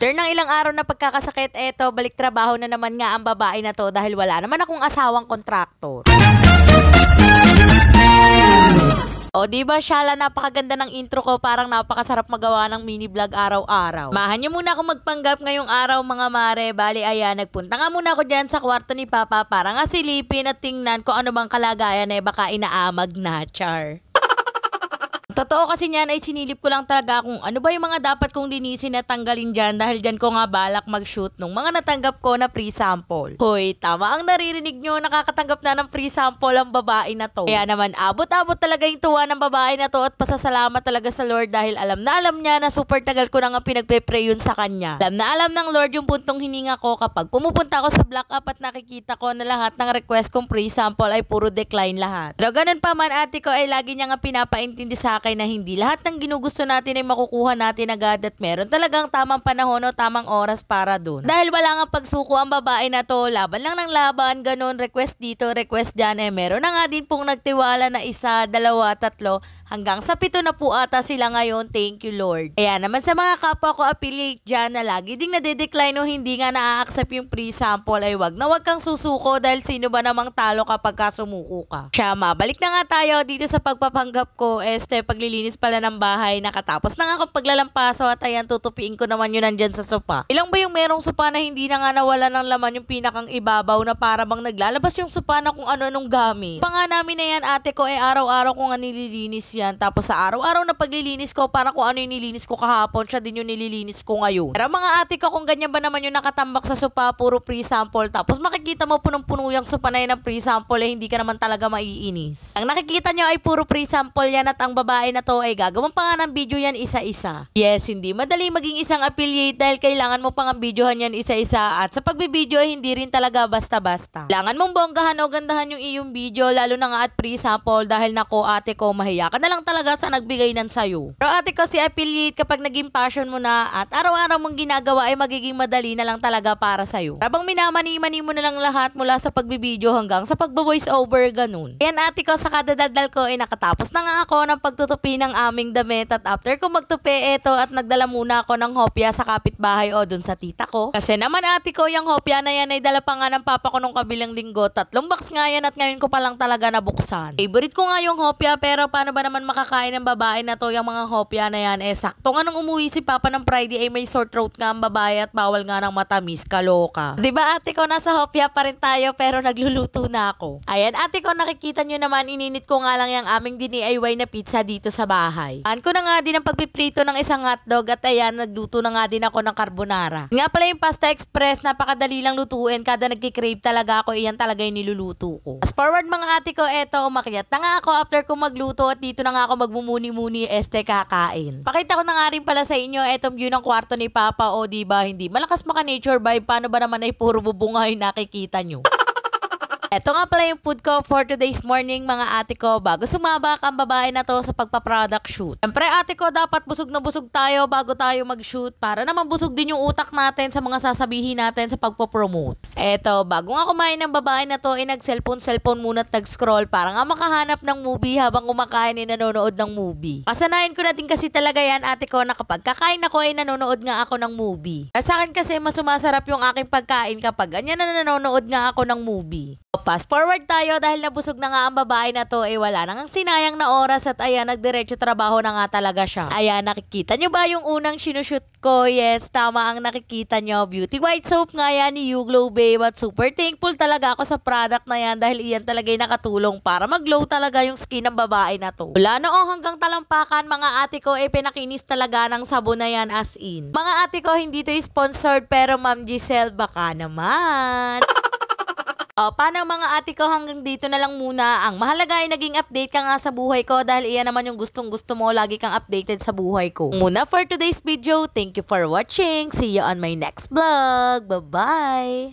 After ng ilang araw na pagkakasakit, eto, balik trabaho na naman nga ang babae na to dahil wala naman akong asawang kontraktor. O diba Shala, napakaganda ng intro ko, parang napakasarap magawa ng mini vlog araw-araw. Mahan niyo muna ako magpanggap ngayong araw mga mare. Bali ayan, nagpunta nga muna ako dyan sa kwarto ni Papa para nga silipin at tingnan kung ano bang kalagayan baka inaamag na, char. Totoo kasi niyan ay sinilip ko lang talaga kung ano ba yung mga dapat kong linisin at tanggalin dyan dahil dyan ko nga balak mag-shoot nung mga natanggap ko na free sample. Hoy, tama ang naririnig nyo, nakakatanggap na ng free sample ang babae na to. Kaya naman abot-abot talaga yung tuwa ng babae na to at pasasalamat talaga sa Lord dahil alam na alam niya na super tagal ko na nga pinagpe-pray yun sa kanya. Alam na alam ng Lord yung puntong hininga ko kapag pumupunta ako sa Black App at nakikita ko na lahat ng request kong free sample ay puro decline lahat. Pero ganun pa man, ate ko ay lagi niya nga pinapaintindi sa akin na hindi lahat ng ginugusto natin ay makukuha natin agad at meron talagang tamang panahon o tamang oras para dun. Dahil wala nga pagsuko ang babae na to, laban lang ng laban, ganun, request dito, request dyan, meron na nga din pong nagtiwala na 1, 2, 3, hanggang sa 7 na po ata sila ngayon, thank you Lord. Kaya naman sa mga kapwa ko affiliate dyan na lagi ding nadedecline o hindi nga na-accept yung free sample ay wag kang susuko dahil sino ba namang talo kapag sumuko ka. Siya, mabalik na nga tayo dito sa pagpapanggap ko, paglilinis pala ng bahay, nakatapos na nga akong paglalampaso at ayan, tutupiin ko naman yun nandyan sa sopa. Ilang ba yung merong sopa na hindi na nga nawala ng laman yung pinakang ibabaw na para bang naglalabas yung sopa na kung ano-anong gamit. Pa nga namin na yan, ate ko, araw-araw ko nga nililinis yan. Tapos sa araw-araw na paglilinis ko, para kung ano yung nililinis ko kahapon, siya din yung nililinis ko ngayon. Pero mga ate ko, kung ganyan ba naman yung nakatambak sa sopa, puro free sample, tapos makikita mo punong-puno yung sopa na yun ng free sample, hindi ka naman talaga maiinis. Ang nakikita nyo ay puro free sample yan at ang babae na to ay gagawin pa nga ng video yan isa-isa. Yes, hindi madali maging isang affiliate dahil kailangan mo pang ang videohan yan isa-isa at sa pagbibideo ay hindi rin talaga basta-basta. Kailangan mong bonggahan o gandahan yung iyong video lalo na nga at free sample dahil nako ate ko, mahiya ka na lang talaga sa nagbigay ng sayo. Pero ate ko, si affiliate kapag naging passion mo na at araw-araw mong ginagawa ay magiging madali na lang talaga para sayo. Habang minamani-mani mo na lang lahat mula sa pagbibideo hanggang sa pagbo-voice over, ganun. Ayan ate ko, sa kadadaldal ko ay nakatapos na nga ako ng pagtutupi ng aming damit at after ko magtupi at nagdala muna ako ng hopya sa kapitbahay o dun sa tita ko. Kasi naman ate ko, yung hopya na yan ay dala pa nga ng papa ko nung kabilang linggo. 3 box nga yan at ngayon ko pa lang talaga nabuksan. Favorite ko nga yung hopya pero paano ba naman makakain ng babae na to yung mga hopya na yan? Sakto nga nung umuwi si papa ng Friday ay may sore throat nga ang babae at bawal nga ng matamis, kaloka. Diba ate ko, nasa hopya pa rin tayo pero nagluluto na ako. Ayan ate ko, nakikita nyo naman, ininit ko nga lang yung aming DIY na pizza dito sa bahay. Ko na nga din ang pagpiprito ng isang hotdog at ayan, nagluto na nga din ako ng carbonara. Nga pala yung pasta express, napakadali lang lutuin, kada nagkikrave talaga ako, iyan talaga yung niluluto ko. As forward mga ate ko, umakyat na nga ako after ko magluto at dito na nga ako magmumuni-muni kakain. Pakita ko na nga rin pala sa inyo etong view ng kwarto ni Papa, o diba hindi malakas maka nature vibe, paano ba naman ay puro bubunga yung nakikita nyo. Ito nga pala yung food ko for today's morning mga ate ko bago sumabak ang babae na to sa pagpa-product shoot. Siyempre ate ko, dapat busog na busog tayo bago tayo mag-shoot para naman busog din yung utak natin sa mga sasabihin natin sa pagpo-promote. Eto, bago nga kumain ng babae na to, nag-cellphone muna at nag-scroll para nga makahanap ng movie habang kumakain nanonood ng movie. Kasanayan ko na din kasi talaga yan ate ko na kapag kakain ako ay nanonood nga ako ng movie. Sa akin kasi mas sumasarap yung aking pagkain kapag ganyan na nanonood nga ako ng movie. Fast forward tayo dahil nabusog na nga ang babae na to, wala nang sinayang na oras at ayan, nagdiretso trabaho na nga talaga siya. Ayan, nakikita nyo ba yung unang sinushoot ko? Yes, tama ang nakikita nyo. Beauty White Soap nga yan ni You Glow Babe at super thankful talaga ako sa product na yan dahil iyan talaga yung nakatulong para mag-glow talaga yung skin ng babae na to. Wala noong hanggang talampakan mga ate ko, pinakinis talaga ng sabon na yan as in. Mga ate ko, hindi to sponsored pero Ma'am Giselle baka naman. Paano mga ate ko, hanggang dito na lang muna. Ang mahalaga ay naging update ka nga sa buhay ko dahil iyan naman yung gustong gusto mo, lagi kang updated sa buhay ko. Muna for today's video, thank you for watching. See you on my next vlog. Bye-bye!